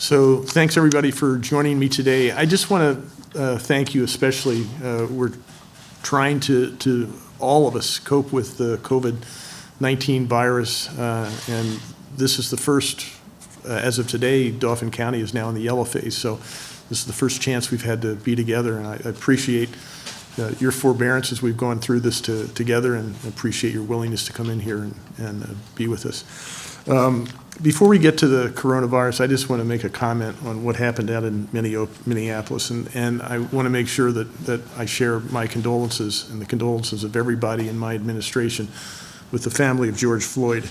So thanks everybody for joining me today. I just want to thank you especially. We're trying to all of us cope with the COVID-19 virus, and this is the first, as of today, Dauphin County is now in the yellow phase, so this is the first chance we've had to be together, and I appreciate your forbearance as we've gone through this together, and appreciate your willingness to come in here and be with us. Before we get to the coronavirus, I just want to make a comment on what happened out in Minneapolis, and I want to make sure that I share my condolences and the condolences of everybody in my administration with the family of George Floyd.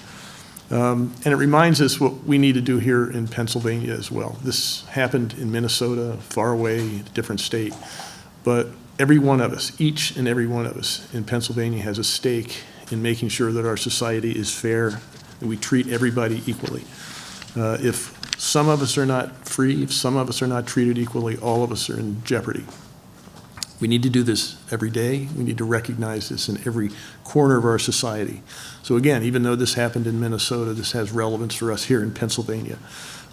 And it reminds us what we need to do here in Pennsylvania as well. This happened in Minnesota, far away, a different state, but every one of us, each and every one of us in Pennsylvania has a stake in making sure that our society is fair and we treat everybody equally. If some of us are not free, if some of us are not treated equally, all of us are in jeopardy. We need to do this every day. We need to recognize this in every corner of our society. So again, even though this happened in Minnesota, this has relevance for us here in Pennsylvania.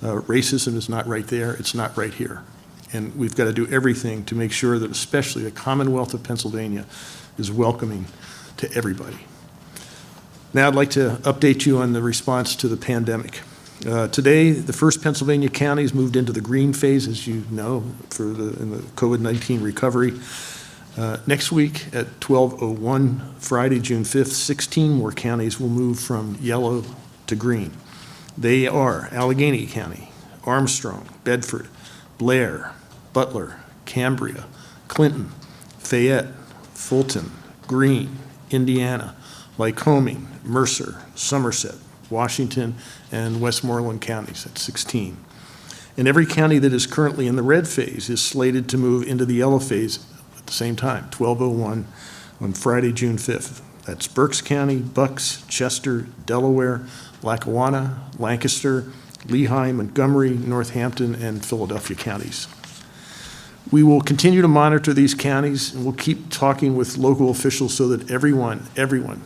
Racism is not right there, it's not right here. And we've got to do everything to make sure that especially the Commonwealth of Pennsylvania is welcoming to everybody. Now I'd like to update you on the response to the pandemic. Today, the first Pennsylvania counties moved into the Greene phase, as you know, in the COVID-19 recovery. Next week at 12:01, Friday, June 5th, 16 more counties will move from yellow to green. They are Allegheny County, Armstrong, Bedford, Blair, Butler, Cambria, Clinton, Fayette, Fulton, Greene, Indiana, Lycoming, Mercer, Somerset, Washington, and Westmoreland counties at 16. And every county that is currently in the red phase is slated to move into the yellow phase at the same time, 12:01 on Friday, June 5th. That's Berks County, Bucks, Chester, Delaware, Lackawanna, Lancaster, Lehigh, Montgomery, Northampton, and Philadelphia counties. We will continue to monitor these counties, and we'll keep talking with local officials so that everyone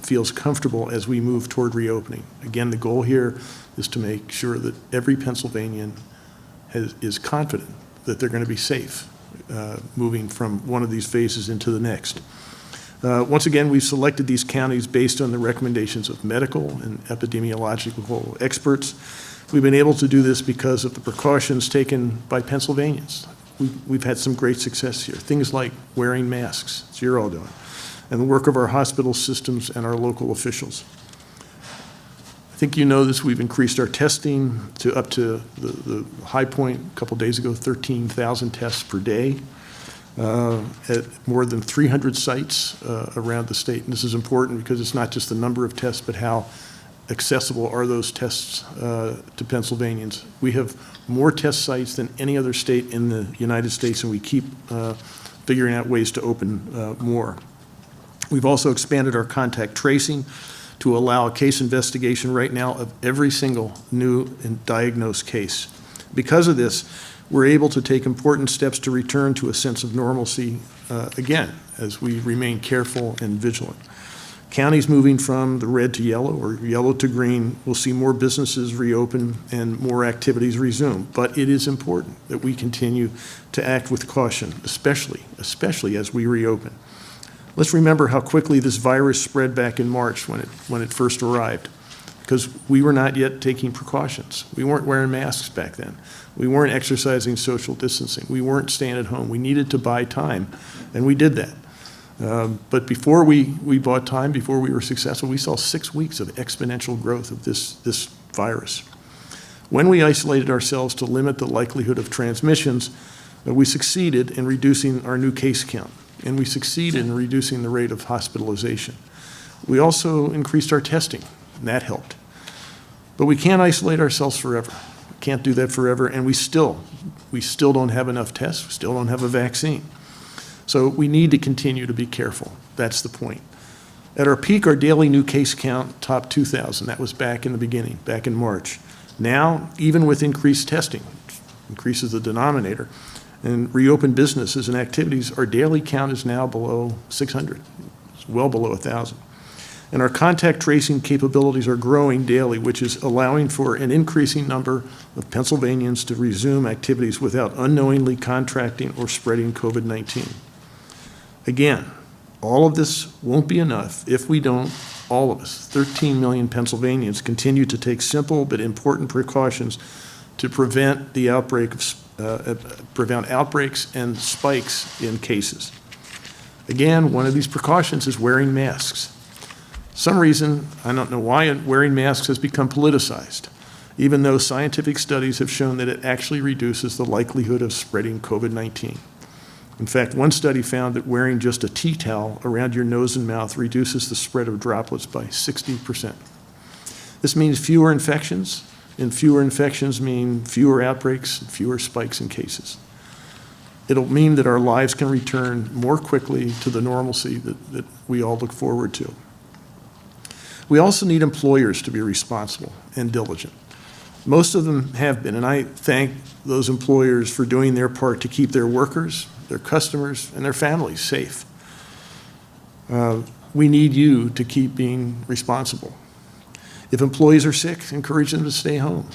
feels comfortable as we move toward reopening. Again, the goal here is to make sure that every Pennsylvanian is confident that they're going to be safe moving from one of these phases into the next. Once again, we've selected these counties based on the recommendations of medical and epidemiological experts. We've been able to do this because of the precautions taken by Pennsylvanians. We've had some great success here. Things like wearing masks, as you're all doing, and the work of our hospital systems and our local officials. I think you know this, we've increased our testing to up to the high point a couple days ago, 13,000 tests per day at more than 300 sites around the state. And this is important because it's not just the number of tests, but how accessible are those tests to Pennsylvanians. We have more test sites than any other state in the United States, and we keep figuring out ways to open more. We've also expanded our contact tracing to allow a case investigation right now of every single new and diagnosed case. Because of this, we're able to take important steps to return to a sense of normalcy again, as we remain careful and vigilant. Counties moving from the red to yellow or yellow to green will see more businesses reopen and more activities resume. But it is important that we continue to act with caution, especially as we reopen. Let's remember how quickly this virus spread back in March when it first arrived, because we were not yet taking precautions. We weren't wearing masks back then. We weren't exercising social distancing. We weren't staying at home. We needed to buy time, and we did that. But before we bought time, before we were successful, we saw 6 weeks of exponential growth of this virus. When we isolated ourselves to limit the likelihood of transmissions, we succeeded in reducing our new case count, and we succeeded in reducing the rate of hospitalization. We also increased our testing, and that helped. But we can't isolate ourselves forever. We can't do that forever, and we still don't have enough tests. We still don't have a vaccine. So we need to continue to be careful. That's the point. At our peak, our daily new case count topped 2,000. That was back in the beginning, back in March. Now, even with increased testing, increases the denominator, and reopened businesses and activities, our daily count is now below 600. It's well below 1,000. And our contact tracing capabilities are growing daily, which is allowing for an increasing number of Pennsylvanians to resume activities without unknowingly contracting or spreading COVID-19. Again, all of this won't be enough if we don't, all of us, 13 million Pennsylvanians, continue to take simple but important precautions to prevent the outbreak of, prevent outbreaks and spikes in cases. Again, one of these precautions is wearing masks. Some reason, I don't know why, wearing masks has become politicized, even though scientific studies have shown that it actually reduces the likelihood of spreading COVID-19. In fact, one study found that wearing just a tea towel around your nose and mouth reduces the spread of droplets by 60%. This means fewer infections, and fewer infections mean fewer outbreaks, and fewer spikes in cases. It'll mean that our lives can return more quickly to the normalcy that we all look forward to. We also need employers to be responsible and diligent. Most of them have been, and I thank those employers for doing their part to keep their workers, their customers, and their families safe. We need you to keep being responsible. If employees are sick, encourage them to stay home.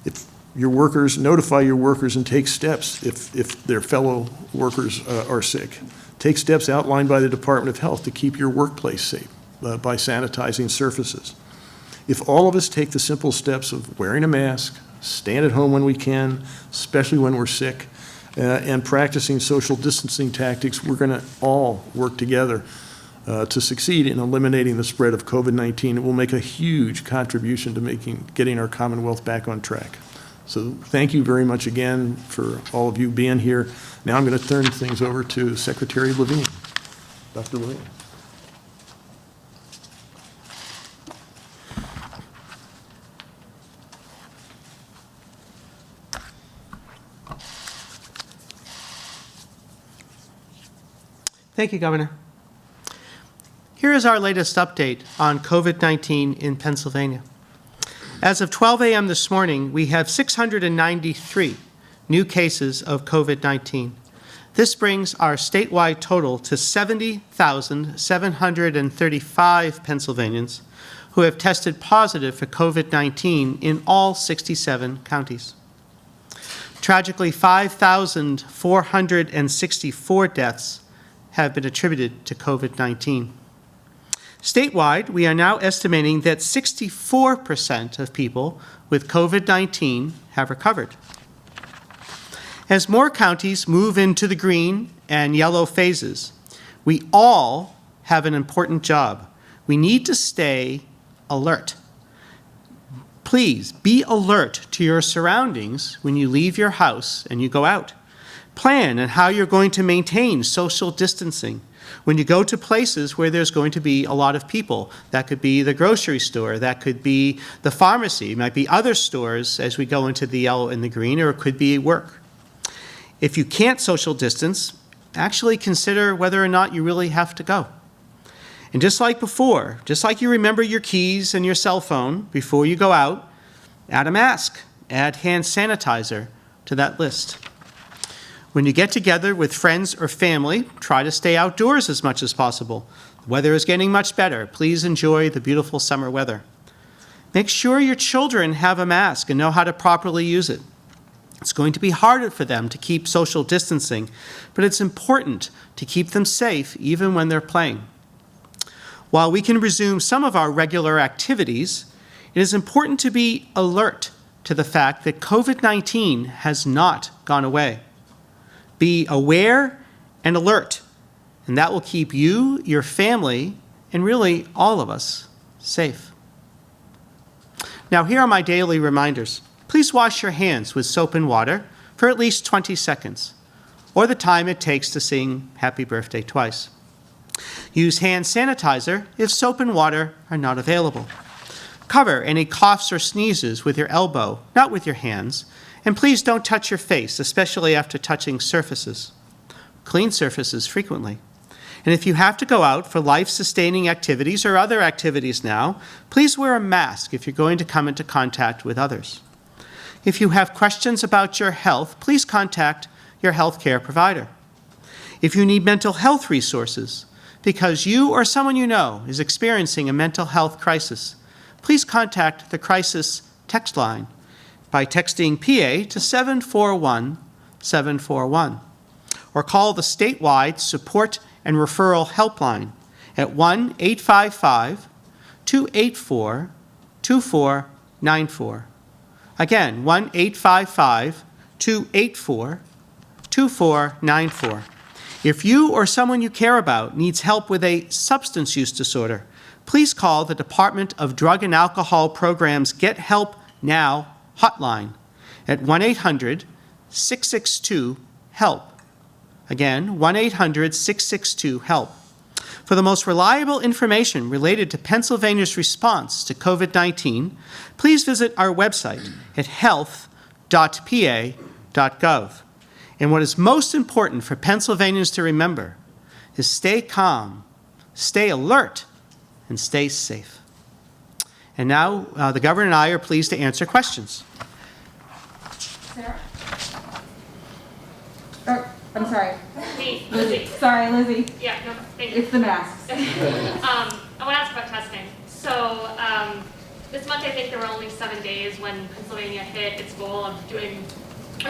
If your workers, notify your workers and take steps if their fellow workers are sick. Take steps outlined by the Department of Health to keep your workplace safe by sanitizing surfaces. If all of us take the simple steps of wearing a mask, staying at home when we can, especially when we're sick, and practicing social distancing tactics, we're going to all work together to succeed in eliminating the spread of COVID-19. It will make a huge contribution to getting our Commonwealth back on track. So thank you very much again for all of you being here. Now I'm going to turn things over to Secretary Levine. Dr. Levine. Thank you, Governor. Here is our latest update on COVID-19 in Pennsylvania. As of 12 a.m. this morning, we have 693 new cases of COVID-19. This brings our statewide total to 70,735 Pennsylvanians who have tested positive for COVID-19 in all 67 counties. Tragically, 5,464 deaths have been attributed to COVID-19. Statewide, we are now estimating that 64% of people with COVID-19 have recovered. As more counties move into the green and yellow phases, we all have an important job. We need to stay alert. Please be alert to your surroundings when you leave your house and you go out. Plan on how you're going to maintain social distancing when you go to places where there's going to be a lot of people. That could be the grocery store, that could be the pharmacy, it might be other stores as we go into the yellow and the green, or it could be work. If you can't social distance, actually consider whether or not you really have to go. And just like before, just like you remember your keys and your cell phone before you go out, add a mask, add hand sanitizer to that list. When you get together with friends or family, try to stay outdoors as much as possible. The weather is getting much better. Please enjoy the beautiful summer weather. Make sure your children have a mask and know how to properly use it. It's going to be harder for them to keep social distancing, but it's important to keep them safe even when they're playing. While we can resume some of our regular activities, it is important to be alert to the fact that COVID-19 has not gone away. Be aware and alert, and that will keep you, your family, and really all of us safe. Now, here are my daily reminders. Please wash your hands with soap and water for at least 20 seconds, or the time it takes to sing Happy Birthday twice. Use hand sanitizer if soap and water are not available. Cover any coughs or sneezes with your elbow, not with your hands, and please don't touch your face, especially after touching surfaces. Clean surfaces frequently. And if you have to go out for life-sustaining activities or other activities now, please wear a mask if you're going to come into contact with others. If you have questions about your health, please contact your healthcare provider. If you need mental health resources, because you or someone you know is experiencing a mental health crisis, please contact the crisis text line by texting PA to 741-741, or call the statewide support and referral helpline at 1-855-284-2494. Again, 1-855-284-2494. If you or someone you care about needs help with a substance use disorder, please call the Department of Drug and Alcohol Program's Get Help Now hotline at 1-800-662-HELP. Again, 1-800-662-HELP. For the most reliable information related to Pennsylvania's response to COVID-19, please visit our website at health.pa.gov. And what is most important for Pennsylvanians to remember is stay calm, stay alert, and stay safe. And now, the Governor and I are pleased to answer questions. Sarah? Oh, I'm sorry. Hey, Lizzie. Sorry, Lizzie. Yeah, no, thank you. It's the masks. I want to ask about testing. So this month, I think there were only 7 days when Pennsylvania hit its goal of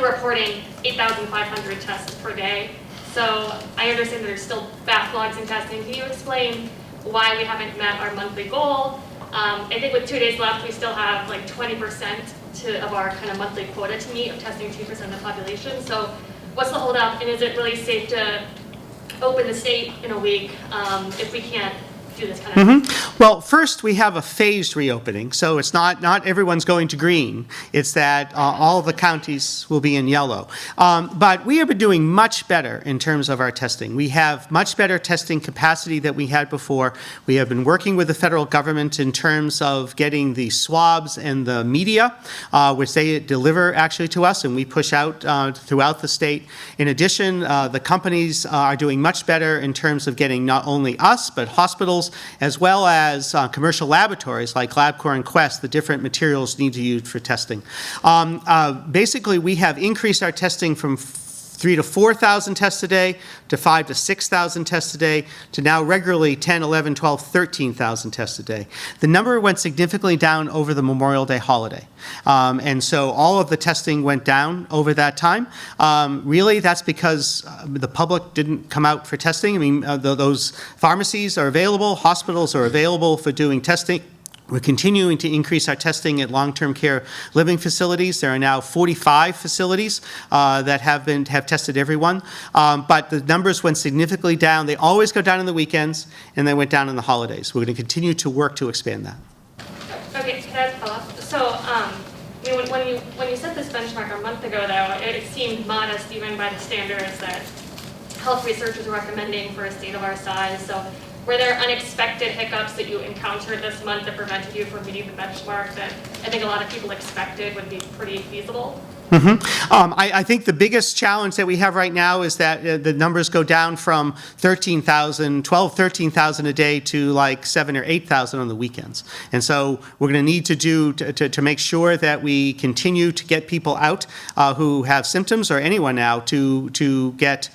reporting 8,500 tests per day. So I understand that there's still backlogs in testing. Can you explain why we haven't met our monthly goal? I think with 2 days left, we still have like 20% of our kind of monthly quota to meet of testing 2% of the population. So what's the holdup, and is it really safe to open the state in a week if we can't do this kind of thing? Well, first, we have a phased reopening, so it's not everyone's going to green. It's that all the counties will be in yellow. But we have been doing much better in terms of our testing. We have much better testing capacity than we had before. We have been working with the federal government in terms of getting the swabs and the media, which they deliver actually to us, and we push out throughout the state. In addition, the companies are doing much better in terms of getting not only us, but hospitals, as well as commercial laboratories like LabCorp and Quest, the different materials need to use for testing. Basically, we have increased our testing from 3,000 to 4,000 tests a day to 5,000 to 6,000 tests a day to now regularly 10, 11, 12, 13,000 tests a day. The number went significantly down over the Memorial Day holiday. And so all of the testing went down over that time. Really, that's because the public didn't come out for testing. I mean, those pharmacies are available, hospitals are available for doing testing. We're continuing to increase our testing at long-term care living facilities. There are now 45 facilities that have tested everyone. But the numbers went significantly down. They always go down on the weekends, and they went down on the holidays. We're going to continue to work to expand that. Okay, can I follow up? So when you set this benchmark a month ago, though, it seemed modest even by the standards that health researchers are recommending for a state of our size. So were there unexpected hiccups that you encountered this month that prevented you from meeting the benchmark that I think a lot of people expected would be pretty feasible? I think the biggest challenge that we have right now is that the numbers go down from 13,000 a day to like 7,000 or 8,000 on the weekends. And so we're going to need to make sure that we continue to get people out who have symptoms, or anyone now, to get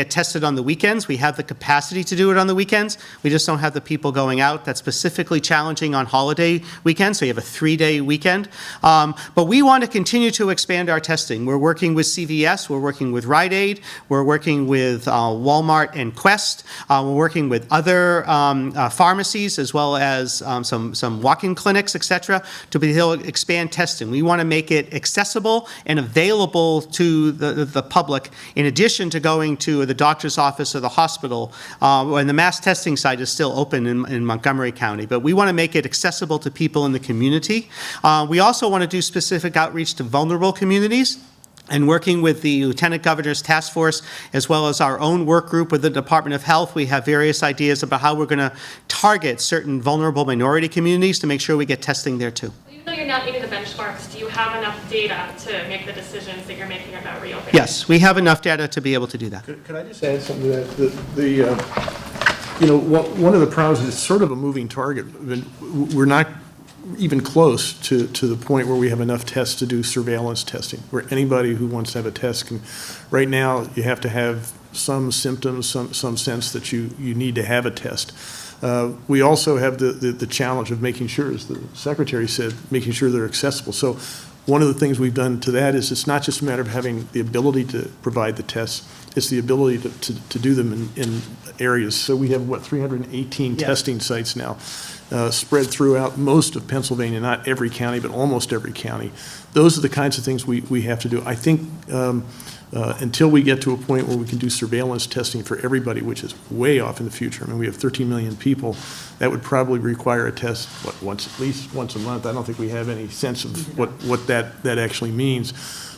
tested on the weekends. We have the capacity to do it on the weekends. We just don't have the people going out. That's specifically challenging on holiday weekends, so you have a 3-day weekend. But we want to continue to expand our testing. We're working with CVS, we're working with Rite Aid, we're working with Walmart and Quest, we're working with other pharmacies, as well as some walk-in clinics, etc., to be able to expand testing. We want to make it accessible and available to the public, in addition to going to the doctor's office or the hospital, and the mass testing site is still open in Montgomery County. But we want to make it accessible to people in the community. We also want to do specific outreach to vulnerable communities, and working with the Lieutenant Governor's Task Force, as well as our own work group with the Department of Health. We have various ideas about how we're going to target certain vulnerable minority communities to make sure we get testing there too. Even though you're not meeting the benchmarks, do you have enough data to make the decisions that you're making about reopening? Yes, we have enough data to be able to do that. Could I just add something to that? One of the problems is it's sort of a moving target. We're not even close to the point where we have enough tests to do surveillance testing, where anybody who wants to have a test can. Right now, you have to have some symptoms, some sense that you need to have a test. We also have the challenge of making sure, as the Secretary said, making sure they're accessible. So one of the things we've done to that is it's not just a matter of having the ability to provide the tests, it's the ability to do them in areas. So we have, 318 testing sites now spread throughout most of Pennsylvania, not every county, but almost every county. Those are the kinds of things we have to do. I think until we get to a point where we can do surveillance testing for everybody, which is way off in the future. I mean, we have 13 million people. That would probably require a test, at least once a month. I don't think we have any sense of what that actually means.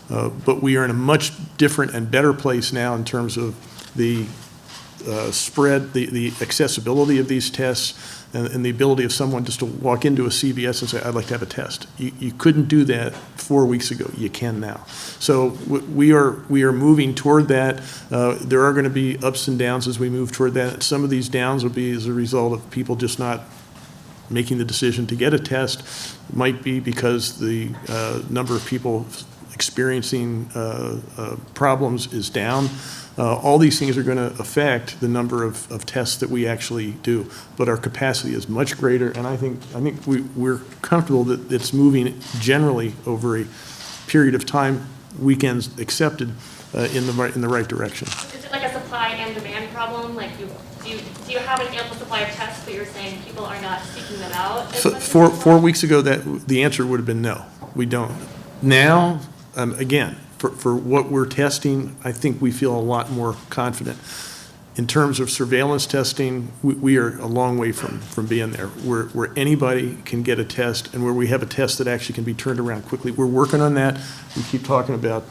But we are in a much different and better place now in terms of the spread, the accessibility of these tests, and the ability of someone just to walk into a CVS and say, I'd like to have a test. You couldn't do that 4 weeks ago. You can now. So we are moving toward that. There are going to be ups and downs as we move toward that. Some of these downs will be as a result of people just not making the decision to get a test. It might be because the number of people experiencing problems is down. All these things are going to affect the number of tests that we actually do, but our capacity is much greater, and I think we're comfortable that it's moving generally over a period of time, weekends accepted, in the right direction. Is it like a supply and demand problem? Like, do you have an ample supply of tests, but you're saying people are not seeking them out? Four weeks ago, the answer would have been no. We don't. Now, again, for what we're testing, I think we feel a lot more confident. In terms of surveillance testing, we are a long way from being there, where anybody can get a test and where we have a test that actually can be turned around quickly. We're working on that. We keep talking about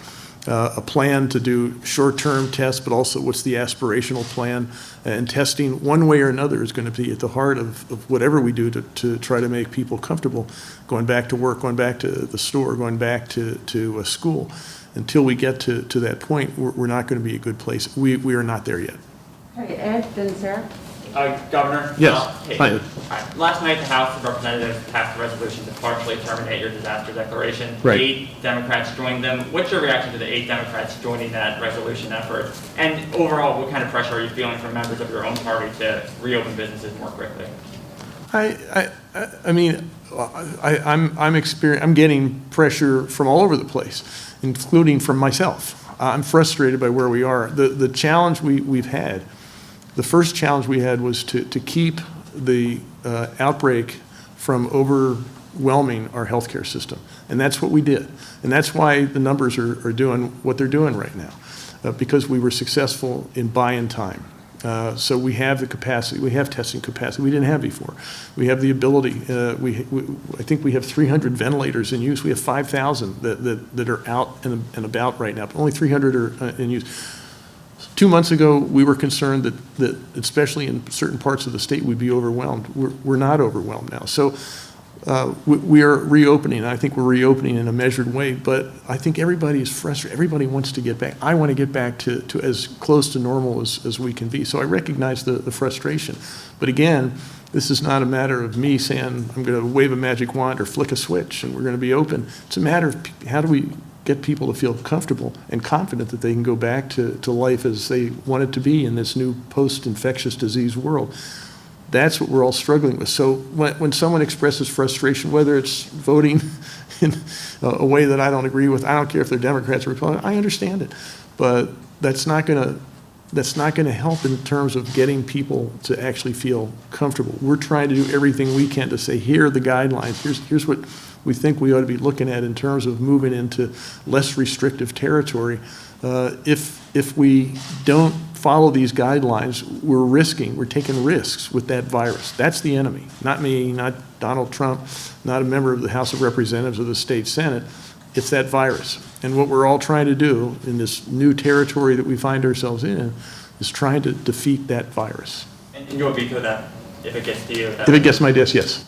a plan to do short-term tests, but also what's the aspirational plan. And testing one way or another is going to be at the heart of whatever we do to try to make people comfortable going back to work, going back to the store, going back to school. Until we get to that point, we're not going to be a good place. We are not there yet. Okay, Ed, then Sarah. Governor? Yes. Hey. Hi. Last night, the House of Representatives passed a resolution to partially terminate your disaster declaration. Right. 8 Democrats joined them. What's your reaction to the 8 Democrats joining that resolution effort? And overall, what kind of pressure are you feeling from members of your own party to reopen businesses more quickly? I mean, I'm getting pressure from all over the place, including from myself. I'm frustrated by where we are. The challenge we've had, the first challenge we had was to keep the outbreak from overwhelming our healthcare system. And that's what we did. And that's why the numbers are doing what they're doing right now, because we were successful in buying time. So we have the capacity, we have testing capacity we didn't have before. We have the ability, I think we have 300 ventilators in use. We have 5,000 that are out and about right now, but only 300 are in use. 2 months ago, we were concerned that especially in certain parts of the state, we'd be overwhelmed. We're not overwhelmed now. So we are reopening. I think we're reopening in a measured way, but I think everybody is frustrated. Everybody wants to get back. I want to get back to as close to normal as we can be. So I recognize the frustration. But again, this is not a matter of me saying I'm going to wave a magic wand or flick a switch and we're going to be open. It's a matter of how do we get people to feel comfortable and confident that they can go back to life as they want it to be in this new post-infectious disease world. That's what we're all struggling with. So when someone expresses frustration, whether it's voting in a way that I don't agree with, I don't care if they're Democrats or Republicans, I understand it. But that's not going to help in terms of getting people to actually feel comfortable. We're trying to do everything we can to say, here are the guidelines. Here's what we think we ought to be looking at in terms of moving into less restrictive territory. If we don't follow these guidelines, we're taking risks with that virus. That's the enemy, not me, not Donald Trump, not a member of the House of Representatives or the state Senate. It's that virus. And what we're all trying to do in this new territory that we find ourselves in is trying to defeat that virus. And you'll veto that if it gets to you? If it gets my desk, yes.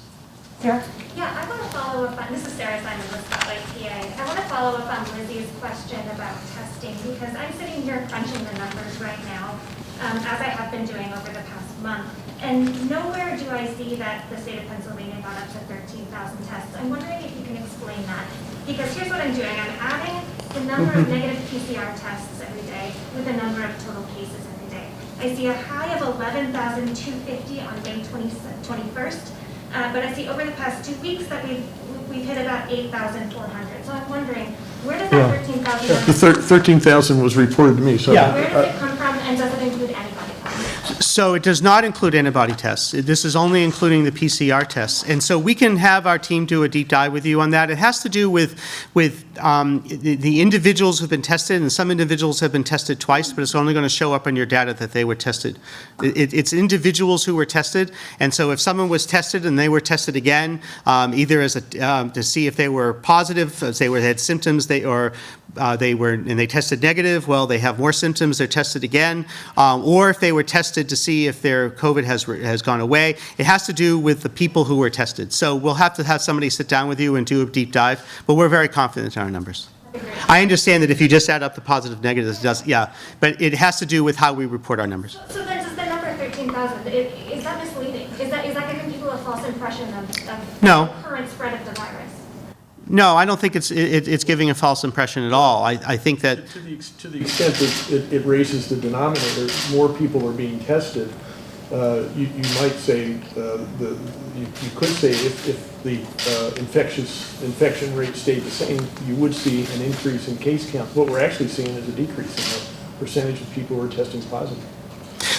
Sarah? Yeah, I want to follow up on, this is Sarah Simon with Spotlight PA. I want to follow up on Lizzie's question about testing because I'm sitting here crunching the numbers right now, as I have been doing over the past month. And nowhere do I see that the state of Pennsylvania got up to 13,000 tests. I'm wondering if you can explain that. Because here's what I'm doing. I'm adding the number of negative PCR tests every day with the number of total cases every day. I see a high of 11,250 on May 21st, but I see over the past 2 weeks that we've hit about 8,400. So I'm wondering, where does that 13,000? The 13,000 was reported to me, so. Yeah. Where does it come from, and does it include anybody? So it does not include antibody tests. This is only including the PCR tests. And so we can have our team do a deep dive with you on that. It has to do with the individuals who've been tested, and some individuals have been tested twice, but it's only going to show up on your data that they were tested. It's individuals who were tested, and so if someone was tested and they were tested again, either as to see if they were positive, if they had symptoms, they tested negative, well, they have more symptoms, they're tested again, or if they were tested to see if their COVID has gone away. It has to do with the people who were tested. So we'll have to have somebody sit down with you and do a deep dive, but we're very confident in our numbers. I understand that if you just add up the positive negatives, it does, yeah, but it has to do with how we report our numbers. So then does the number 13,000, is that misleading? Is that giving people a false impression of No. the current spread of the virus? No, I don't think it's giving a false impression at all. I think that, To the extent that it raises the denominator, more people are being tested. You might say, you could say if the infection rate stayed the same, you would see an increase in case count. What we're actually seeing is a decrease in the percentage of people who are testing positive.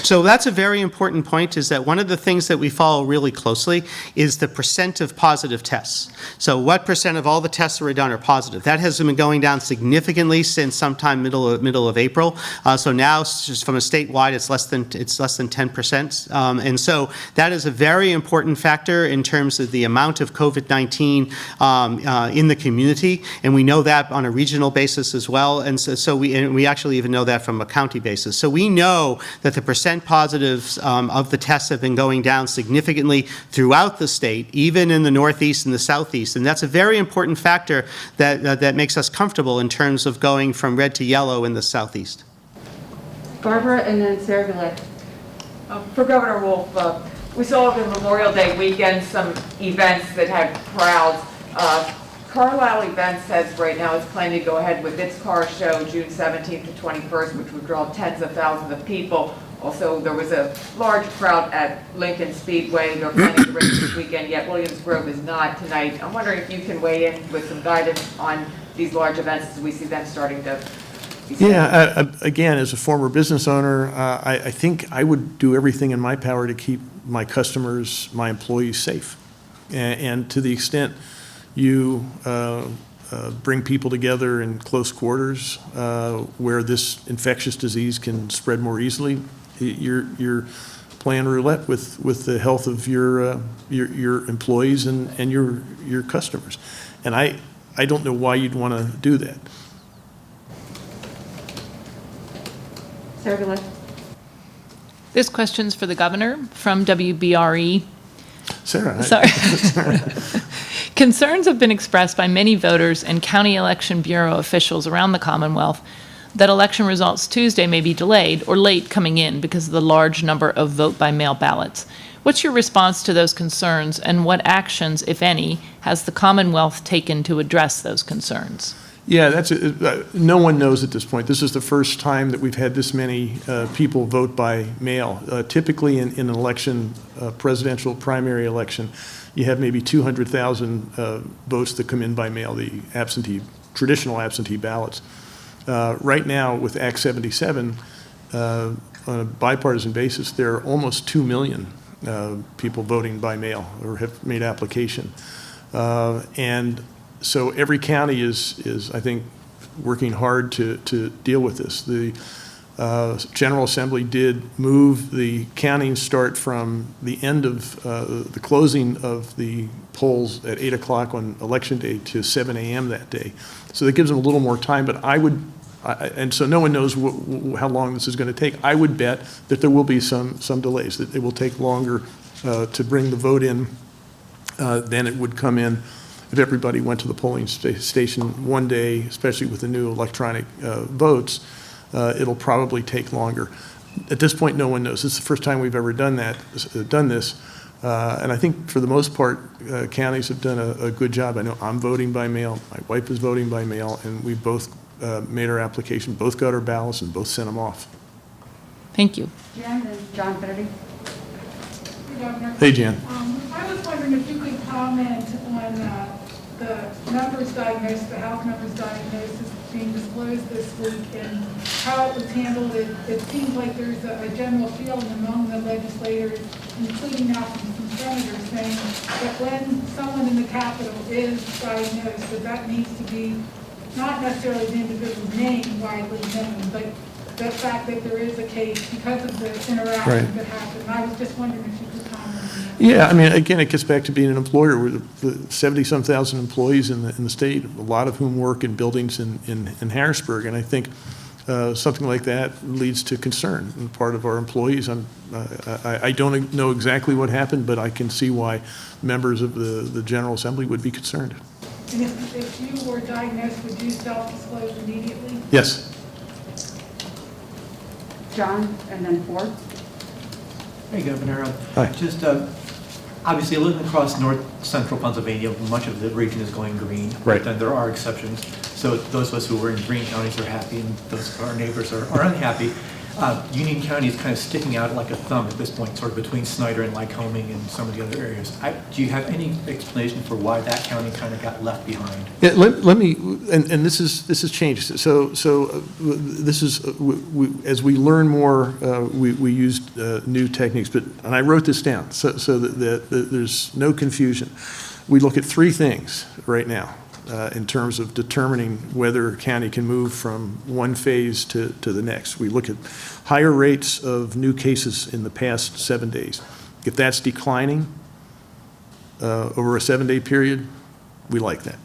so that's a very important point, is that one of the things that we follow really closely is the percent of positive tests. So what percent of all the tests that were done are positive? That has been going down significantly since sometime middle of April. So now, just from a statewide, it's less than 10%. And so that is a very important factor in terms of the amount of COVID-19 in the community, and we know that on a regional basis as well. And so we actually even know that from a county basis. So we know that the percent positives of the tests have been going down significantly throughout the state, even in the Northeast and the Southeast. And that's a very important factor that makes us comfortable in terms of going from red to yellow in the Southeast. Barbara and then Sarah Gillette. For Governor Wolf, we saw over Memorial Day weekend some events that had crowds. Carlisle Events says right now it's planning to go ahead with its car show June 17th to 21st, which would draw tens of thousands of people. Also, there was a large crowd at Lincoln Speedway. They're planning to race this weekend, yet Williams Grove is not tonight. I'm wondering if you can weigh in with some guidance on these large events as we see them starting to be set. Yeah, again, as a former business owner, I think I would do everything in my power to keep my customers, my employees safe. And to the extent you bring people together in close quarters where this infectious disease can spread more easily, you're playing roulette with the health of your employees and your customers. And I don't know why you'd want to do that. Sarah Gillette. This question's for the governor from WBRE. Sarah. Sorry. Concerns have been expressed by many voters and county election bureau officials around the Commonwealth that election results Tuesday may be delayed or late coming in because of the large number of vote-by-mail ballots. What's your response to those concerns, and what actions, if any, has the Commonwealth taken to address those concerns? Yeah, no one knows at this point. This is the first time that we've had this many people vote by mail. Typically in an election, presidential primary election, you have maybe 200,000 votes that come in by mail, the traditional absentee ballots. Right now, with Act 77, on a bipartisan basis, there are almost 2 million people voting by mail or have made application. And so every county is, I think, working hard to deal with this. The General Assembly did move the counting start from the end of the closing of the polls at 8 o'clock on Election Day to 7 a.m. that day. So that gives them a little more time, but and so no one knows how long this is going to take. I would bet that there will be some delays, that it will take longer to bring the vote in than it would come in if everybody went to the polling station one day, especially with the new electronic votes. It'll probably take longer. At this point, no one knows. This is the first time we've ever done this. And I think for the most part, counties have done a good job. I know I'm voting by mail, my wife is voting by mail, and we've both made our application, both got our ballots, and both sent them off. Thank you. Jan, then John Kennedy. Governor. Hey, Jan. I was wondering if you could comment on the numbers diagnosed, the health numbers diagnosed as being disclosed this week and how it was handled. It seems like there's a general feeling among the legislators, including now some senators, saying that when someone in the Capitol is diagnosed, that needs to be not necessarily the individual's name widely known, but the fact that there is a case because of the interaction Right. that happened. I was just wondering if you could comment on that. Yeah, I mean, again, it gets back to being an employer with the 70-some thousand employees in the state, a lot of whom work in buildings in Harrisburg. And I think something like that leads to concern on the part of our employees. I don't know exactly what happened, but I can see why members of the General Assembly would be concerned. And if you were diagnosed, would you self-disclose immediately? Yes. John, and then Ford. Hey, Governor. Hi. Just obviously living across north central Pennsylvania, much of the region is going green. Right. And there are exceptions. So those of us who are in green counties are happy, and those of our neighbors are unhappy. Union County is kind of sticking out like a thumb at this point, sort of between Snyder and Lycoming and some of the other areas. Do you have any explanation for why that county kind of got left behind? Yeah, let me, and this is changed. So this is, as we learn more, we used new techniques, and I wrote this down so that there's no confusion. We look at three things right now in terms of determining whether a county can move from one phase to the next. We look at higher rates of new cases in the past 7 days. If that's declining over a 7-day period, we like that.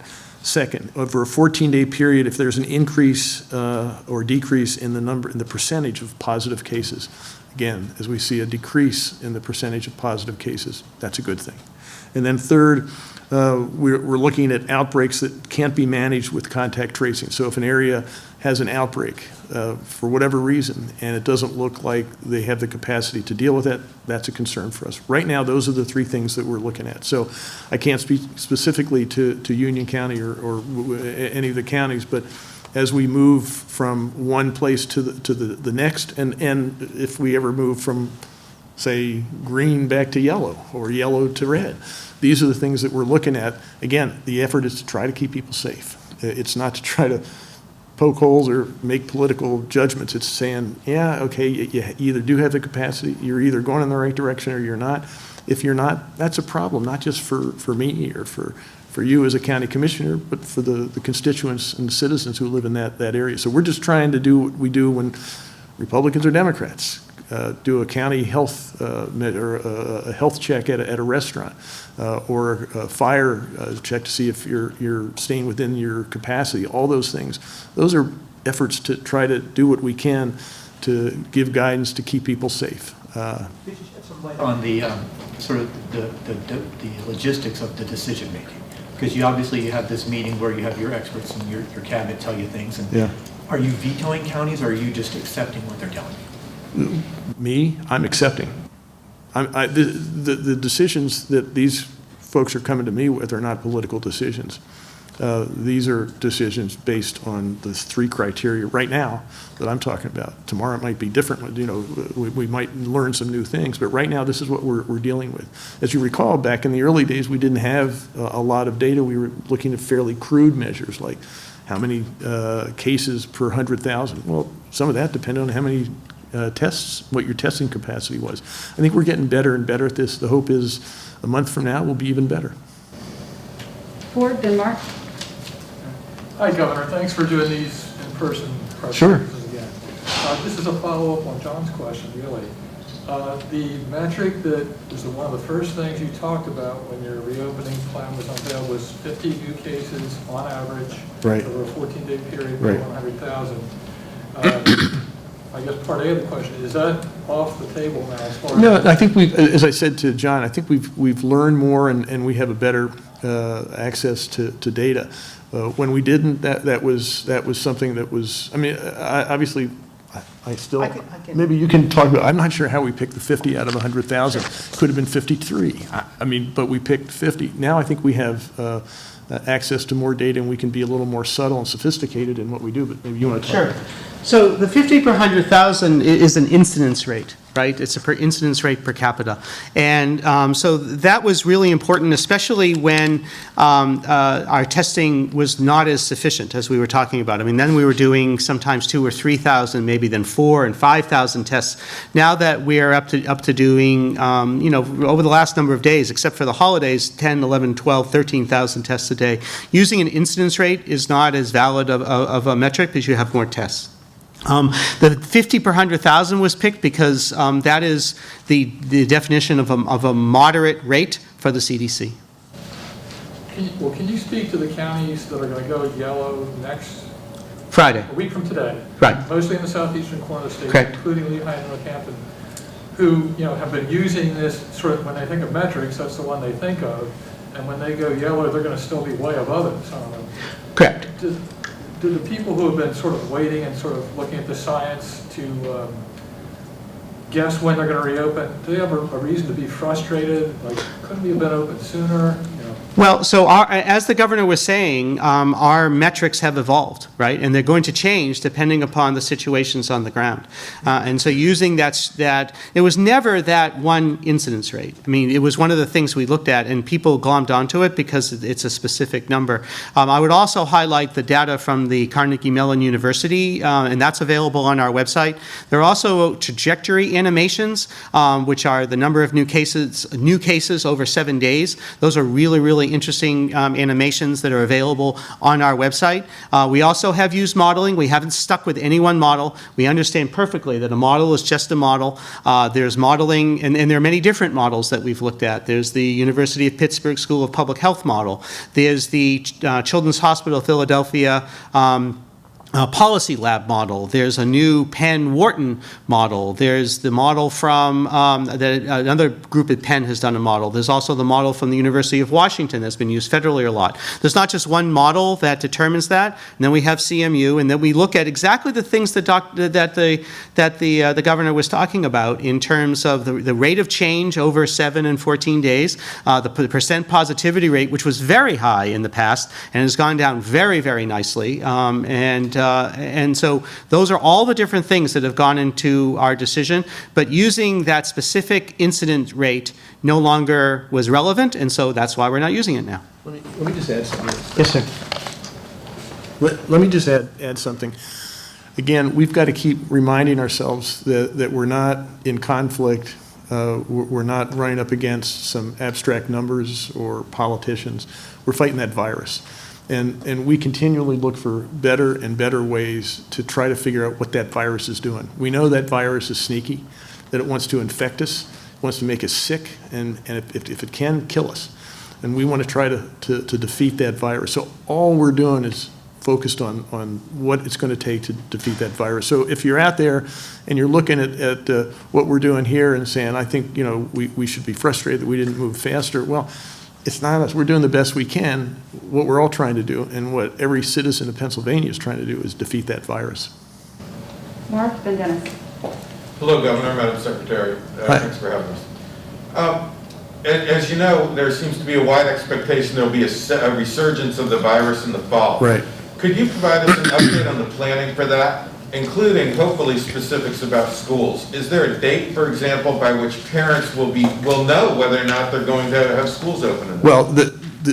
Second, over a 14-day period, if there's an increase or decrease in the percentage of positive cases, again, as we see a decrease in the percentage of positive cases, that's a good thing. And then third, we're looking at outbreaks that can't be managed with contact tracing. So if an area has an outbreak for whatever reason, and it doesn't look like they have the capacity to deal with it, that's a concern for us. Right now, those are the three things that we're looking at. So I can't speak specifically to Union County or any of the counties, but as we move from one place to the next, and if we ever move from, say, green back to yellow or yellow to red, these are the things that we're looking at. Again, the effort is to try to keep people safe. It's not to try to poke holes or make political judgments. It's saying, yeah, okay, you either do have the capacity, you're either going in the right direction or you're not. If you're not, that's a problem, not just for me or for you as a county commissioner, but for the constituents and the citizens who live in that area. So we're just trying to do what we do when Republicans or Democrats do a county health or a health check at a restaurant or a fire check to see if you're staying within your capacity. All those things. Those are efforts to try to do what we can to give guidance to keep people safe. Could you shed some light on the sort of the logistics of the decision making? Because you have this meeting where you have your experts and your cabinet tell you things. And Yeah. Are you vetoing counties, or are you just accepting what they're telling you? Me, I'm accepting. The decisions that these folks are coming to me with are not political decisions. These are decisions based on the three criteria right now that I'm talking about. Tomorrow it might be different. You know, we might learn some new things, but right now this is what we're dealing with. As you recall, back in the early days, we didn't have a lot of data. We were looking at fairly crude measures like how many cases per 100,000. Well, some of that depended on how many tests, what your testing capacity was. I think we're getting better and better at this. The hope is a month from now we'll be even better. Ford, then Mark. Hi, Governor. Thanks for doing these in-person press Sure. conferences again. This is a follow-up on John's question, really. The metric that was one of the first things you talked about when your reopening plan was unveiled was 50 new cases on average Right. over a 14-day period per Right. 100,000. I guess part A of the question, is that off the table now as far as? No, I think as I said to John, I think we've learned more and we have a better access to data. When we didn't, that was something that was, I mean, obviously, I still, I can- maybe you can talk about, I'm not sure how we picked the 50 out of 100,000. Could have been 53. I mean, but we picked 50. Now I think we have access to more data, and we can be a little more subtle and sophisticated in what we do, but maybe you want to talk. Sure. So the 50 per 100,000 is an incidence rate, right? It's a per incidence rate per capita. And so that was really important, especially when our testing was not as sufficient as we were talking about. I mean, then we were doing sometimes 2,000 or 3,000, maybe then 4,000 and 5,000 tests. Now that we are up to doing, over the last number of days, except for the holidays, 10, 11, 12, 13,000 tests a day. Using an incidence rate is not as valid of a metric because you have more tests. The 50 per 100,000 was picked because that is the definition of a moderate rate for the CDC. Can you speak to the counties that are going to go yellow next? Friday. A week from today. Right. Mostly in the southeastern corner of the state, Correct. including Lehigh and Northampton, who have been using this sort of, when they think of metrics, that's the one they think of, and when they go yellow, they're going to still be way above it, some of them. Correct. Do the people who have been sort of waiting and sort of looking at the science to guess when they're going to reopen, do they have a reason to be frustrated? Like, couldn't we have been open sooner? Well, so as the governor was saying, our metrics have evolved, right? And they're going to change depending upon the situations on the ground. And so using that, it was never that one incidence rate. I mean, it was one of the things we looked at, and people glommed onto it because it's a specific number. I would also highlight the data from the Carnegie Mellon University, and that's available on our website. There are also trajectory animations, which are the number of new cases over 7 days. Those are really interesting animations that are available on our website. We also have used modeling. We haven't stuck with any one model. We understand perfectly that a model is just a model. There's modeling, and there are many different models that we've looked at. There's the University of Pittsburgh School of Public Health model. There's the Children's Hospital of Philadelphia policy lab model. There's a new Penn-Wharton model. There's the model from, another group at Penn has done a model. There's also the model from the University of Washington that's been used federally a lot. There's not just one model that determines that, and then we have CMU, and then we look at exactly the things that the governor was talking about in terms of the rate of change over 7 and 14 days, the percent positivity rate, which was very high in the past and has gone down very, very nicely, and so those are all the different things that have gone into our decision, but using that specific incident rate no longer was relevant, and so that's why we're not using it now. Let me just add something. Yes, sir. Let me just add something. Again, we've got to keep reminding ourselves that we're not in conflict. We're not running up against some abstract numbers or politicians. We're fighting that virus. And we continually look for better and better ways to try to figure out what that virus is doing. We know that virus is sneaky, that it wants to infect us, wants to make us sick, and if it can, kill us. And we want to try to defeat that virus. So all we're doing is focused on what it's going to take to defeat that virus. So if you're out there and you're looking at what we're doing here and saying, I think we should be frustrated that we didn't move faster, well, it's not us. We're doing the best we can. What we're all trying to do, and what every citizen of Pennsylvania is trying to do, is defeat that virus. Mark, then Dennis. Hello, Governor, Madam Secretary. Hi. Thanks for having us. As you know, there seems to be a wide expectation there will be a resurgence of the virus in the fall. Right. Could you provide us an update on the planning for that, including hopefully specifics about schools? Is there a date, for example, by which parents will know whether or not they're going to have schools open? Well,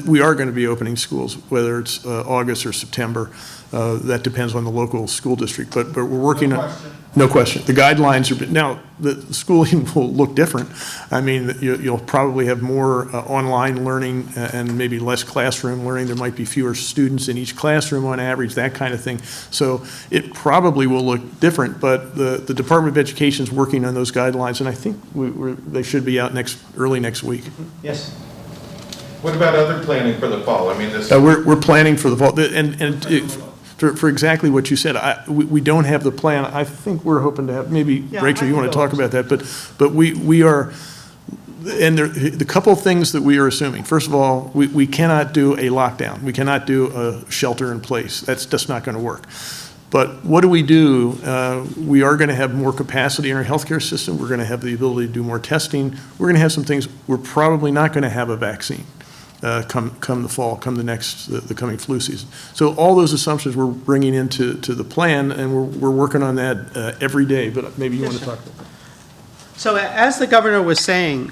we are going to be opening schools, whether it's August or September. That depends on the local school district, but we're working on. No question. The guidelines are, now, the schooling will look different. I mean, you'll probably have more online learning and maybe less classroom learning. There might be fewer students in each classroom on average, that kind of thing. So it probably will look different, but the Department of Education is working on those guidelines, and I think they should be out early next week. Yes. What about other planning for the fall? I mean, this. We're planning for the fall, for exactly what you said. We don't have the plan. I think we're hoping to have, maybe, Rachel, you want to talk about that, but we are, and the couple of things that we are assuming. First of all, we cannot do a lockdown. We cannot do a shelter in place. That's just not going to work. But what do? We are going to have more capacity in our healthcare system. We're going to have the ability to do more testing. We're going to have some things. We're probably not going to have a vaccine. come the fall, come the coming flu season. So all those assumptions we're bringing into the plan, and we're working on that every day. But maybe you want to talk about that. So as the governor was saying,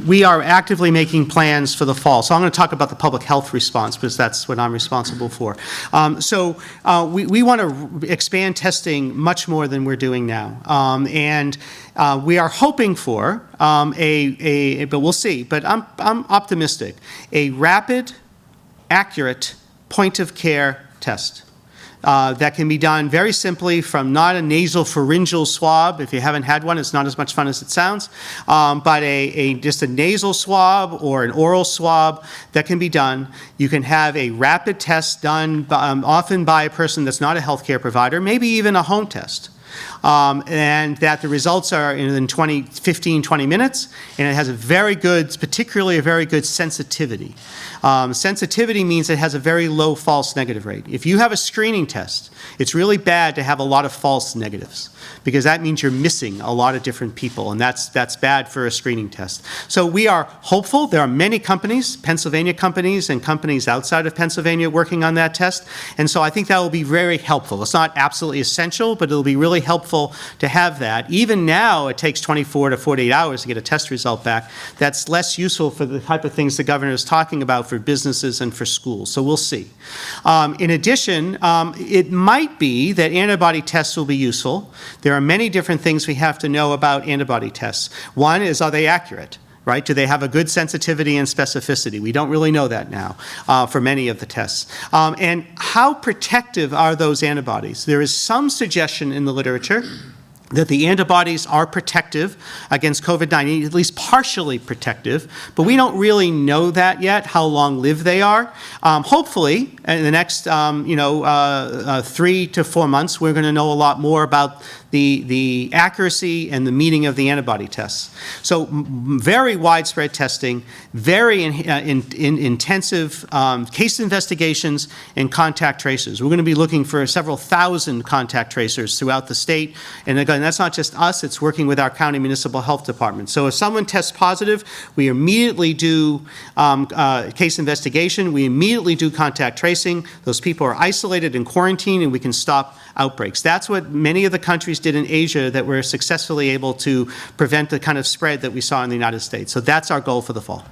we are actively making plans for the fall. So I'm going to talk about the public health response because that's what I'm responsible for. We want to expand testing much more than we're doing now. And we are hoping for but we'll see, but I'm optimistic, a rapid, accurate point-of-care test. That can be done very simply from not a nasal pharyngeal swab. If you haven't had one, it's not as much fun as it sounds, but just a nasal swab or an oral swab that can be done. You can have a rapid test done often by a person that's not a healthcare provider, maybe even a home test. And that the results are in 15, 20 minutes, and it has particularly a very good sensitivity. Sensitivity means it has a very low false negative rate. If you have a screening test, it's really bad to have a lot of false negatives because that means you're missing a lot of different people, and that's bad for a screening test. So we are hopeful. There are many companies, Pennsylvania companies and companies outside of Pennsylvania working on that test, and so I think that will be very helpful. It's not absolutely essential, but it'll be really helpful to have that. Even now, it takes 24 to 48 hours to get a test result back. That's less useful for the type of things the governor is talking about for businesses and for schools, so we'll see. In addition, it might be that antibody tests will be useful. There are many different things we have to know about antibody tests. One is, are they accurate? Right? Do they have a good sensitivity and specificity? We don't really know that now for many of the tests. And how protective are those antibodies? There is some suggestion in the literature that the antibodies are protective against COVID-19, at least partially protective, but we don't really know that yet, how long-lived they are. Hopefully, in the next 3 to 4 months, we're going to know a lot more about the accuracy and the meaning of the antibody tests. So very widespread testing, very intensive case investigations and contact tracers. We're going to be looking for several thousand contact tracers throughout the state. And again, that's not just us, it's working with our county municipal health department. So if someone tests positive, we immediately do case investigation, we immediately do contact tracing. Those people are isolated and quarantined, and we can stop outbreaks. That's what many of the countries did in Asia that were successfully able to prevent the kind of spread that we saw in the United States. So that's our goal for the fall.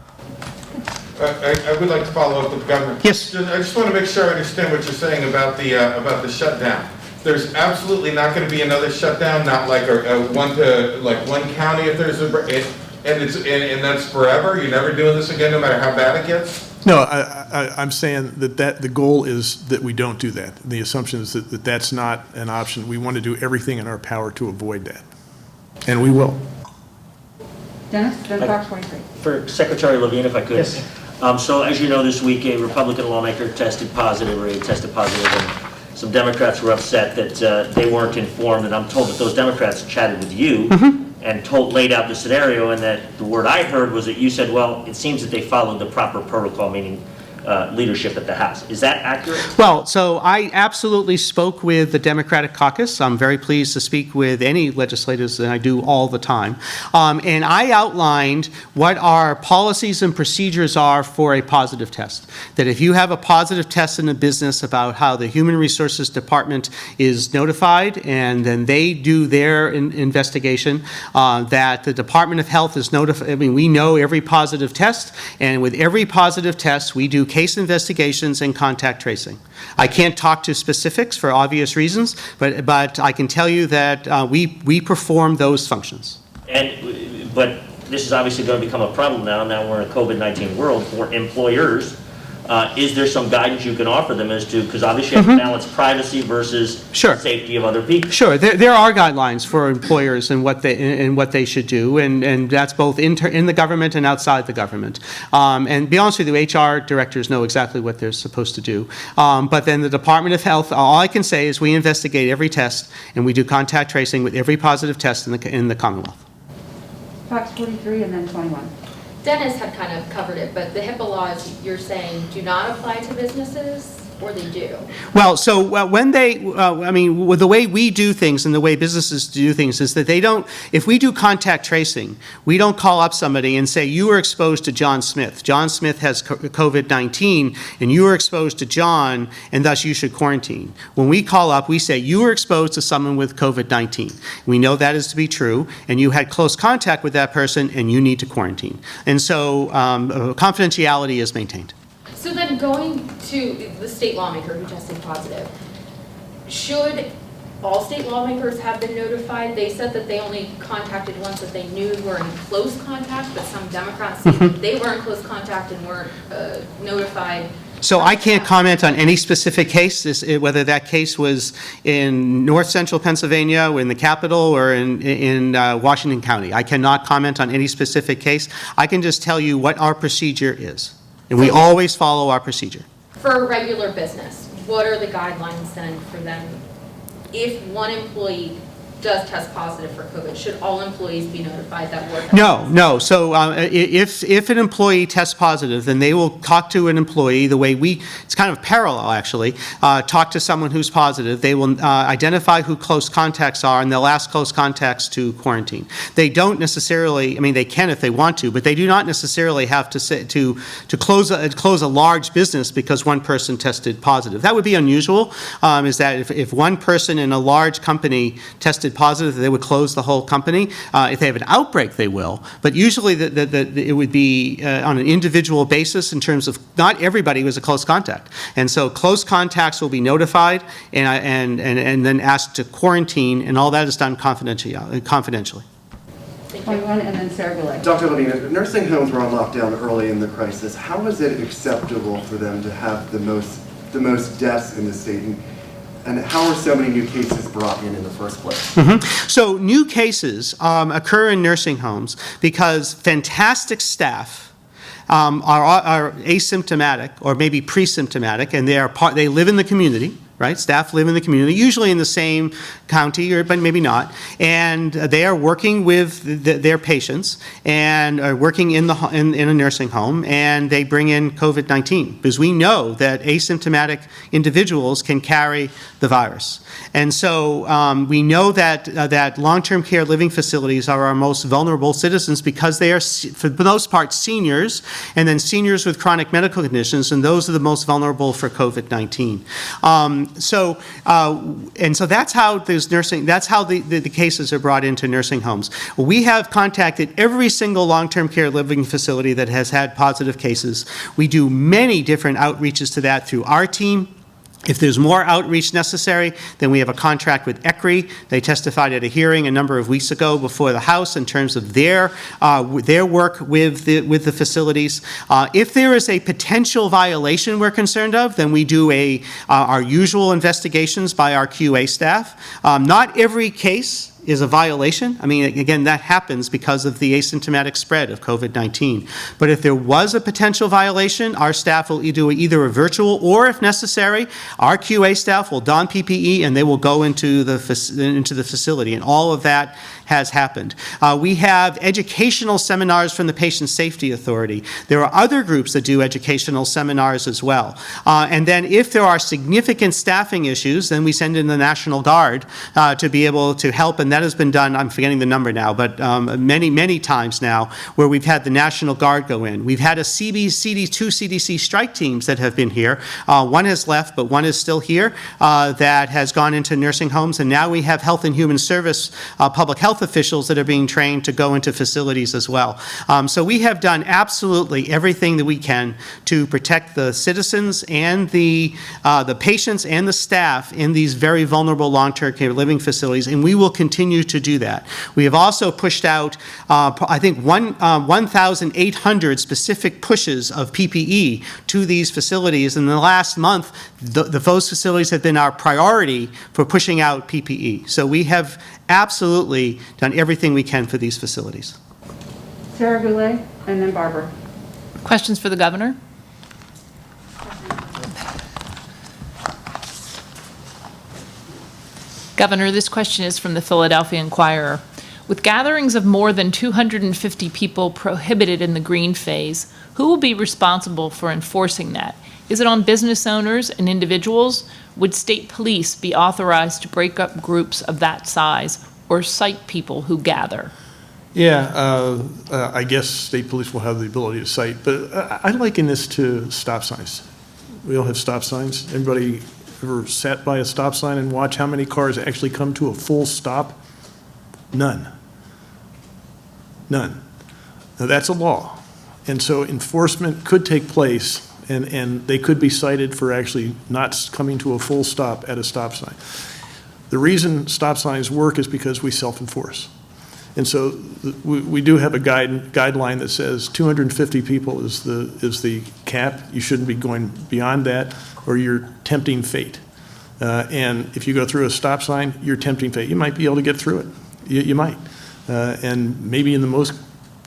I would like to follow up with the governor. Yes. I just want to make sure I understand what you're saying about the shutdown. There's absolutely not going to be another shutdown, not like one county if there's and that's forever. You're never doing this again, no matter how bad it gets. No, I'm saying that the goal is that we don't do that. The assumption is that that's not an option. We want to do everything in our power to avoid that, and we will. Dennis, then Fox 43. For Secretary Levine, if I could. Yes. So as you know, this week a Republican lawmaker tested positive, and some Democrats were upset that they weren't informed, and I'm told that those Democrats chatted with you and laid out the scenario, and that the word I heard was that you said, well, it seems that they followed the proper protocol, meaning leadership at the House. Is that accurate? Well, so I absolutely spoke with the Democratic caucus. I'm very pleased to speak with any legislators, and I do all the time. And I outlined what our policies and procedures are for a positive test. That if you have a positive test in a business about how the Human Resources Department is notified, and then they do their investigation, that the Department of Health is notified. I mean, we know every positive test, and with every positive test, we do case investigations and contact tracing. I can't talk to specifics for obvious reasons, but I can tell you that we perform those functions. But this is obviously going to become a problem now. Now we're in a COVID-19 world for employers. Is there some guidance you can offer them as to, because obviously you have to balance privacy versus safety of other people? Sure, there are guidelines for employers and what they should do, and that's both in the government and outside the government. And to be honest with you, HR directors know exactly what they're supposed to do. But then the Department of Health, all I can say is we investigate every test, and we do contact tracing with every positive test in the Commonwealth. Fox 43 and then 21. Dennis had kind of covered it, but the HIPAA laws, you're saying, do not apply to businesses? or they do? Well, so when they, I mean, with the way we do things and the way businesses do things is that they don't, if we do contact tracing, we don't call up somebody and say, you were exposed to John Smith. John Smith has COVID-19 and you were exposed to John and thus you should quarantine. When we call up, we say, you were exposed to someone with COVID-19. We know that is to be true and you had close contact with that person and you need to quarantine. And so confidentiality is maintained. So then going to the state lawmaker who tested positive, should all state lawmakers have been notified? They said that they only contacted ones that they knew were in close contact, but some Democrats say that they were in close contact and weren't notified. So I can't comment on any specific case, whether that case was in north central Pennsylvania, or in the capital, or in Washington County. I cannot comment on any specific case. I can just tell you what our procedure is. And we always follow our procedure. For a regular business, what are the guidelines then for them? If one employee does test positive for COVID, should all employees be notified that work? No. So if an employee tests positive, then they will talk to an employee the way it's kind of parallel actually, talk to someone who's positive. They will identify who close contacts are and they'll ask close contacts to quarantine. They don't necessarily, I mean, they can if they want to, but they do not necessarily have to close a large business because one person tested positive. That would be unusual, is that if one person in a large company tested positive, they would close the whole company. If they have an outbreak, they will. But usually it would be on an individual basis in terms of not everybody was a close contact. And so close contacts will be notified and then asked to quarantine, and all that is done confidentially. 21, and then Sarah Goulet. Dr. Levine, nursing homes were on lockdown early in the crisis. How is it acceptable for them to have the most deaths in the state? And how are so many new cases brought in the first place? So new cases occur in nursing homes because fantastic staff are asymptomatic or maybe pre-symptomatic, and they live in the community. Right? Staff live in the community, usually in the same county, but maybe not. And they are working with their patients and are working in a nursing home, and they bring in COVID-19 because we know that asymptomatic individuals can carry the virus. And so we know that long-term care living facilities are our most vulnerable citizens because they are, for the most part, seniors, and then seniors with chronic medical conditions, and those are the most vulnerable for COVID-19. So that's how the cases are brought into nursing homes. We have contacted every single long-term care living facility that has had positive cases. We do many different outreaches to that through our team. If there's more outreach necessary, then we have a contract with ECRI. They testified at a hearing a number of weeks ago before the House in terms of their work with the facilities. If there is a potential violation we're concerned of, then we do our usual investigations by our QA staff. Not every case is a violation. I mean, again, that happens because of the asymptomatic spread of COVID-19. But if there was a potential violation, our staff will do either a virtual or, if necessary, our QA staff will don PPE and they will go into the facility. And all of that has happened. We have educational seminars from the Patient Safety Authority. There are other groups that do educational seminars as well. And then if there are significant staffing issues, then we send in the National Guard to be able to help, and that has been done, I'm forgetting the number now, but many, many times now where we've had the National Guard go in. We've had two CDC strike teams that have been here. One has left, but one is still here that has gone into nursing homes, and now we have Health and Human Service public health officials that are being trained to go into facilities as well. So we have done absolutely everything that we can to protect the citizens and the patients and the staff in these very vulnerable long-term care living facilities, and we will continue to do that. We have also pushed out, I think, 1,800 specific pushes of PPE to these facilities. In the last month, those facilities have been our priority for pushing out PPE. So we have absolutely done everything we can for these facilities. Sarah Goulet, and then Barbara. Questions for the governor? Governor, this question is from the Philadelphia Inquirer. With gatherings of more than 250 people prohibited in the Greene phase, who will be responsible for enforcing that? Is it on business owners and individuals? Would state police be authorized to break up groups of that size or cite people who gather? Yeah, I guess state police will have the ability to cite, but I liken this to stop signs. We all have stop signs. Anybody ever sat by a stop sign and watch how many cars actually come to a full stop? None. None. Now, that's a law. And so enforcement could take place, and they could be cited for actually not coming to a full stop at a stop sign. The reason stop signs work is because we self-enforce. And so we do have a guideline that says 250 people is the cap. You shouldn't be going beyond that, or you're tempting fate. And if you go through a stop sign, you're tempting fate. You might be able to get through it. You might. And maybe in the most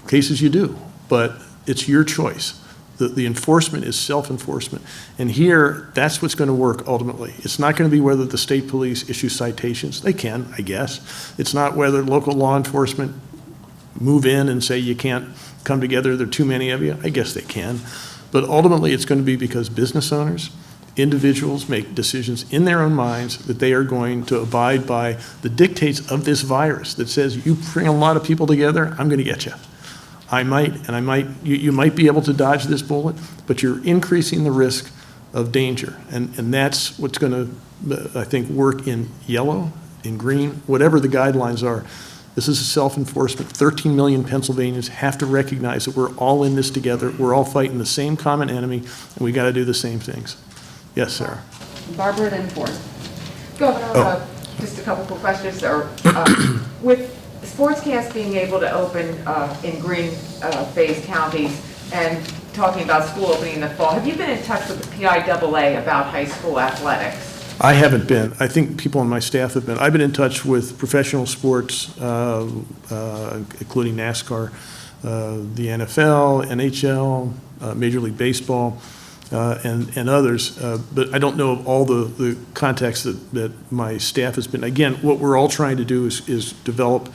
cases you do, but it's your choice. The enforcement is self-enforcement. And here, that's what's going to work ultimately. It's not going to be whether the state police issue citations. They can, I guess. It's not whether local law enforcement move in and say you can't come together, there are too many of you. I guess they can. But ultimately, it's going to be because business owners, individuals make decisions in their own minds that they are going to abide by the dictates of this virus that says you bring a lot of people together, I'm going to get you. You might be able to dodge this bullet, but you're increasing the risk of danger. And that's what's going to, I think, work in yellow, in green, whatever the guidelines are. This is a self-enforcement. 13 million Pennsylvanians have to recognize that we're all in this together. We're all fighting the same common enemy, and we got to do the same things. Yes, Sarah. Barbara, then Ford. Governor, just a couple quick questions. With sportscast being able to open in green phase counties and talking about school opening in the fall, have you been in touch with the PIAA about high school athletics? I haven't been. I think people on my staff have been. I've been in touch with professional sports, including NASCAR, the NFL, NHL, Major League Baseball, and others, but I don't know of all the contacts that my staff has been. Again, what we're all trying to do is develop,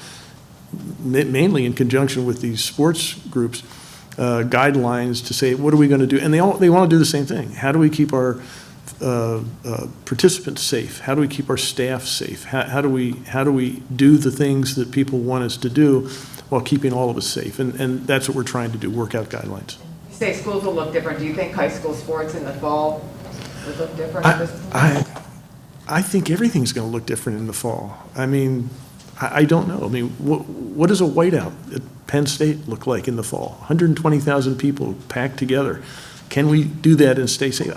mainly in conjunction with these sports groups, guidelines to say, what are we going to do? And they want to do the same thing. How do we keep our participants safe? How do we keep our staff safe? How do we do the things that people want us to do while keeping all of us safe? And that's what we're trying to do, work out guidelines. You say schools will look different. Do you think high school sports in the fall would look different at this point? I think everything's going to look different in the fall. I mean, I don't know. I mean, what does a whiteout at Penn State look like in the fall? 120,000 people packed together. Can we do that and stay safe?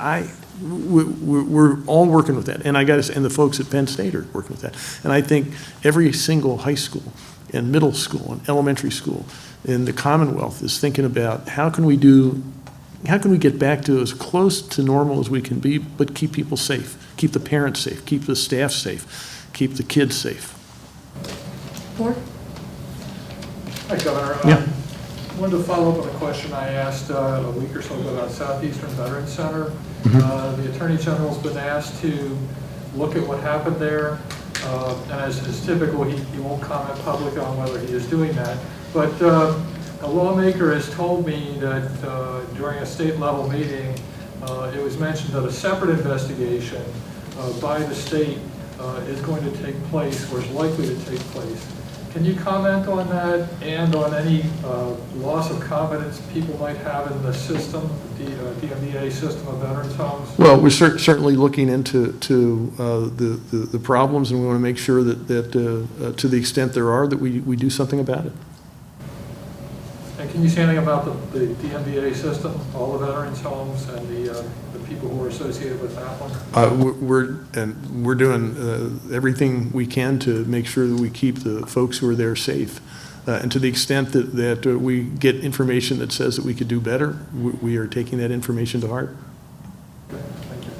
We're all working with that, and I got to say, and the folks at Penn State are working with that. And I think every single high school and middle school and elementary school in the Commonwealth is thinking about how can we get back to as close to normal as we can be, but keep people safe, keep the parents safe, keep the staff safe, keep the kids safe. Ford? Hi, Governor. Yeah. Wanted to follow up on a question I asked a week or so ago about Southeastern Veterans Center. The Attorney General's been asked to look at what happened there. And as is typical, he won't comment publicly on whether he is doing that. But a lawmaker has told me that during a state level meeting, it was mentioned that a separate investigation by the state is going to take place, or is likely to take place. Can you comment on that and on any loss of confidence people might have in the system, the DMVA system of veterans homes? Well, we're certainly looking into the problems, and we want to make sure that to the extent there are, that we do something about it. And can you say anything about the DMVA system, all the veterans homes and the people who are associated with that one? We're doing everything we can to make sure that we keep the folks who are there safe. And to the extent that we get information that says that we could do better, we are taking that information to heart. Okay, thank you.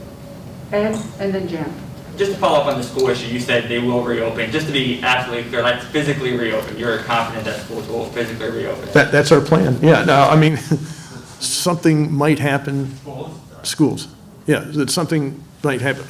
Ed, and then Jan. Just to follow up on the school issue, you said they will reopen. Just to be absolutely clear, that's physically reopen. You're confident that schools will physically reopen. That's our plan. Yeah. No, I mean, something might happen. Schools. Yeah, that something might happen.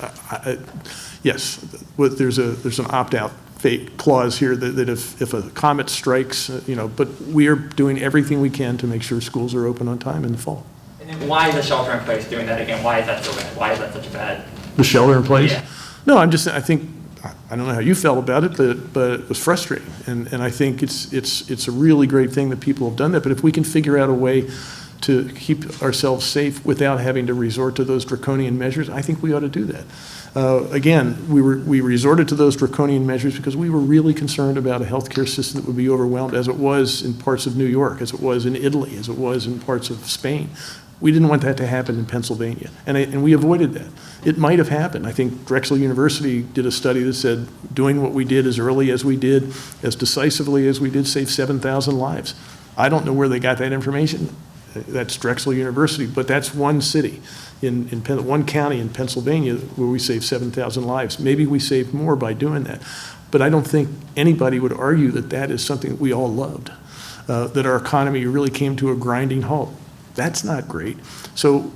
Yes, there's an opt-out fate clause here that if a comet strikes, but we are doing everything we can to make sure schools are open on time in the fall. And And why is the shelter in place doing that again? Why is that so bad? Why is that such a bad? The shelter in place? Yeah. No, I think, I don't know how you felt about it, but it was frustrating. And I think it's a really great thing that people have done that. But if we can figure out a way to keep ourselves safe without having to resort to those draconian measures, I think we ought to do that. Again, we resorted to those draconian measures because we were really concerned about a healthcare system that would be overwhelmed, as it was in parts of New York, as it was in Italy, as it was in parts of Spain. We didn't want that to happen in Pennsylvania, and we avoided that. It might have happened. I think Drexel University did a study that said doing what we did as early as we did, as decisively as we did, saved 7,000 lives. I don't know where they got that information. That's Drexel University, but that's one city in one county in Pennsylvania where we saved 7,000 lives. Maybe we saved more by doing that, but I don't think anybody would argue that that is something that we all loved, that our economy really came to a grinding halt. That's not great. So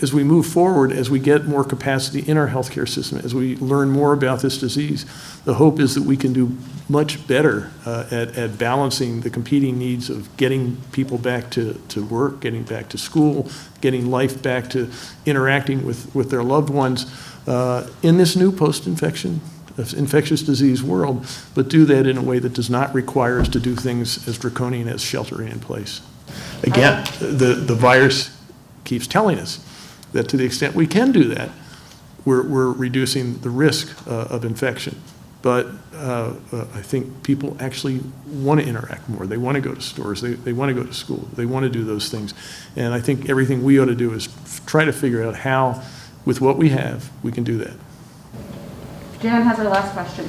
as we move forward, as we get more capacity in our healthcare system, as we learn more about this disease, the hope is that we can do much better at balancing the competing needs of getting people back to work, getting back to school, getting life back to interacting with their loved ones in this new post-infection infectious disease world, but do that in a way that does not require us to do things as draconian as sheltering in place. Again, the virus keeps telling us that to the extent we can do that, we're reducing the risk of infection. But I think people actually want to interact more. They want to go to stores. They want to go to school. They want to do those things. And I think everything we ought to do is try to figure out how, with what we have, we can do that. Jan has our last question.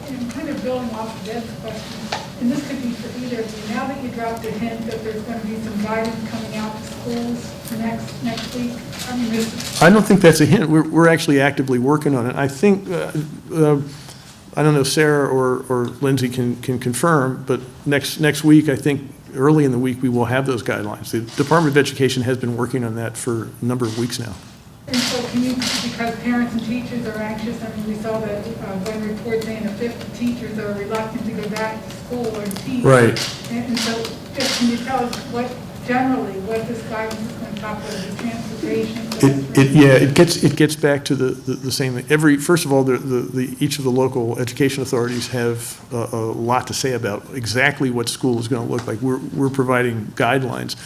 And kind of building off of Ed's question, and this could be for either of you, now that you dropped a hint that there's going to be some guidance coming out to schools next week, I mean, I don't think that's a hint. We're actually actively working on it. I think, I don't know if Sarah or Lindsay can confirm, but next week, I think early in the week, we will have those guidelines. The Department of Education has been working on that for a number of weeks now. and so can you, because parents and teachers are anxious, I mean, we saw that one report saying a fifth of teachers are reluctant to go back to school or teach. Right. And so just can you tell us what this guidance is going to talk about, the transportation? It gets back to the same thing. First of all, each of the local education authorities have a lot to say about exactly what school is going to look like. We're providing guidelines,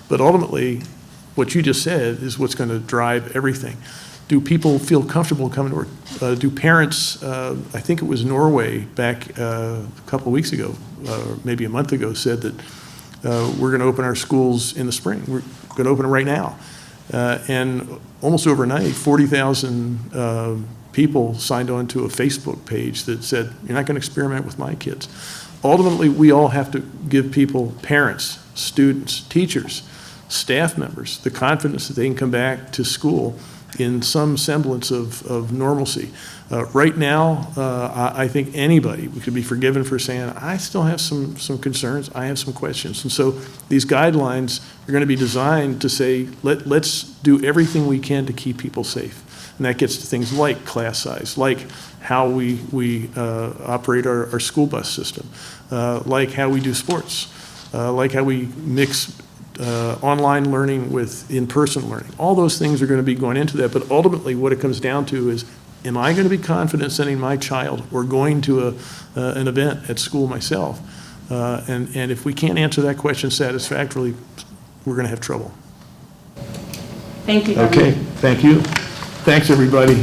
but ultimately, what you just said is what's going to drive everything. Do people feel comfortable coming to work? Do parents, I think it was Norway back a couple of weeks ago, maybe a month ago, said that we're going to open our schools in the spring. We're going to open them right now. And almost overnight, 40,000 people signed on to a Facebook page that said, you're not going to experiment with my kids. Ultimately, we all have to give people, parents, students, teachers, staff members, the confidence that they can come back to school in some semblance of normalcy. Right now, I think anybody could be forgiven for saying, I still have some concerns, I have some questions. And so these guidelines are going to be designed to say, let's do everything we can to keep people safe. And that gets to things like class size, like how we operate our school bus system, like how we do sports, like how we mix online learning with in-person learning. All those things are going to be going into that, but ultimately what it comes down to is, am I going to be confident sending my child or going to an event at school myself? And if we can't answer that question satisfactorily, we're going to have trouble. Thank you. Okay, thank you. Thanks, everybody.